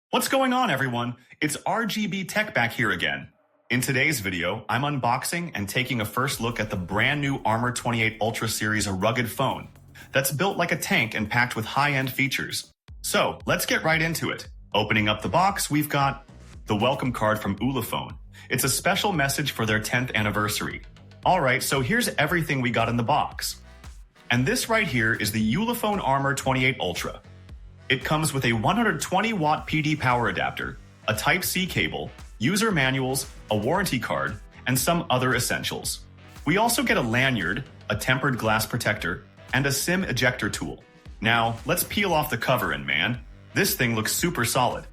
What's going on, everyone? It's RGB Tech back here again. In today's video, I'm unboxing and taking a first look at the brand new Armor 28 Ultra series, a rugged phone that's built like a tank and packed with high-end features. So let's get right into it. Opening up the box, we've got the welcome card from Ulefone. It's a special message for their 10th anniversary. Alright, so here's everything we got in the box. And this right here is the Ulefone Armor 28 Ultra. It comes with a 120-watt PD power adapter, a Type-C cable, user manuals, a warranty card, and some other essentials. We also get a lanyard, a tempered glass protector, and a SIM ejector tool. Now, let's peel off the cover and man, this thing looks super solid.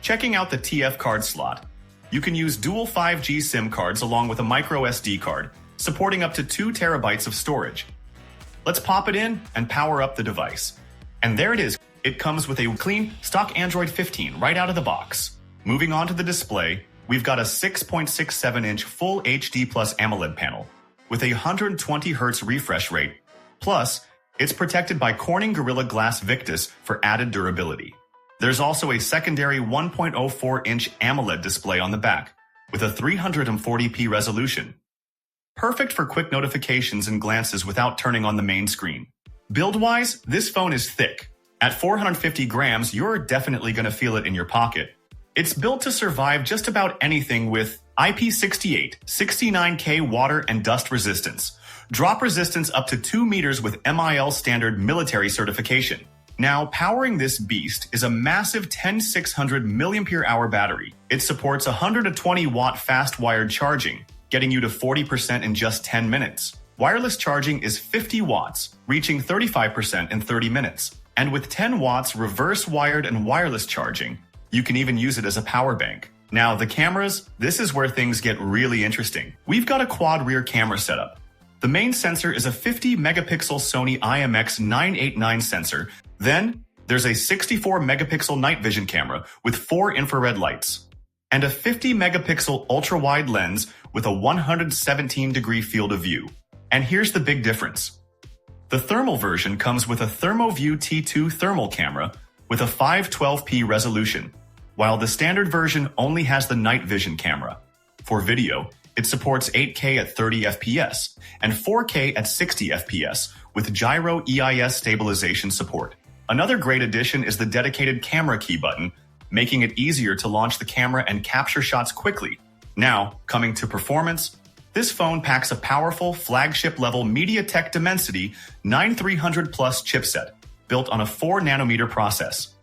Checking out the TF card slot, you can use dual 5G SIM cards along with a microSD card, supporting up to 2 terabytes of storage. Let's pop it in and power up the device. And there it is. It comes with a clean, stock Android 15 right out of the box. Moving on to the display, we've got a 6.67-inch Full HD Plus AMOLED panel with a 120Hz refresh rate. Plus, it's protected by Corning Gorilla Glass Victus for added durability. There's also a secondary 1.04-inch AMOLED display on the back with a 340p resolution. Perfect for quick notifications and glances without turning on the main screen. Build-wise, this phone is thick. At 450 grams, you're definitely going to feel it in your pocket. It's built to survive just about anything with IP69K water and dust resistance, drop resistance up to 2 meters with MIL standard military certification. Now, powering this beast is a massive 10600 mAh battery. It supports 120-watt fast-wired charging, getting you to 40% in just 10 minutes. Wireless charging is 50 watts, reaching 35% in 30 minutes. And with 10 watts reverse wired and wireless charging, you can even use it as a power bank. Now, the cameras, this is where things get really interesting. We've got a quad rear camera setup. The main sensor is a 50-megapixel Sony IMX989 sensor. Then, there's a 64-megapixel night vision camera with 4 infrared lights, and a 50-megapixel ultra-wide lens with a 117-degree field of view. And here's the big difference. The thermal version comes with a ThermoVue T2 thermal camera with a 512p resolution, while the standard version only has the night vision camera. For video, it supports 8K at 30 FPS and 4K at 60 FPS with gyro EIS stabilization support. Another great addition is the dedicated camera key button, making it easier to launch the camera and capture shots quickly. Now, coming to performance, this phone packs a powerful flagship-level MediaTek Dimensity 9300 Plus chipset, built on a 4nm process.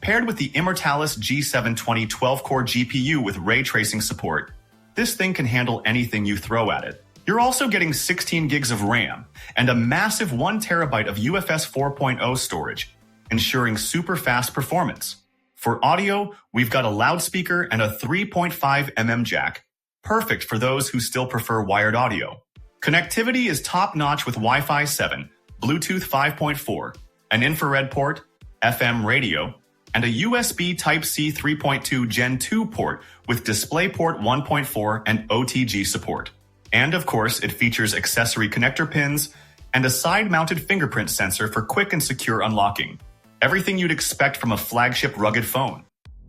Paired with the Immortalis-G720 12-core GPU with ray tracing support, this thing can handle anything you throw at it. You're also getting 16 gigs of RAM and a massive 1 terabyte of UFS 4.0 storage, ensuring super fast performance. For audio, we've got a loudspeaker and a 3.5mm jack, perfect for those who still prefer wired audio. Connectivity is top-notch with Wi-Fi 7, Bluetooth 5.4, an infrared port, FM radio, and a USB Type-C 3.2 Gen 2 port with DisplayPort 1.4 and OTG support. And of course, it features accessory connector pins and a side-mounted fingerprint sensor for quick and secure unlocking. Everything you'd expect from a flagship rugged phone.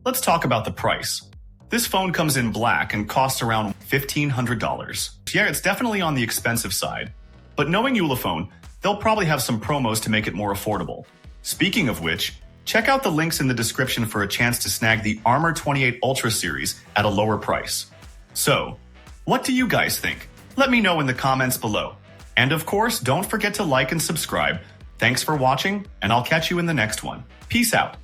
Let's talk about the price. This phone comes in black and costs around $1,500. Yeah, it's definitely on the expensive side. But knowing Ulefone, they'll probably have some promos to make it more affordable. Speaking of which, check out the links in the description for a chance to snag the Armor 28 Ultra series at a lower price. So, what do you guys think? Let me know in the comments below. And of course, don't forget to like and subscribe. Thanks for watching, and I'll catch you in the next one. Peace out.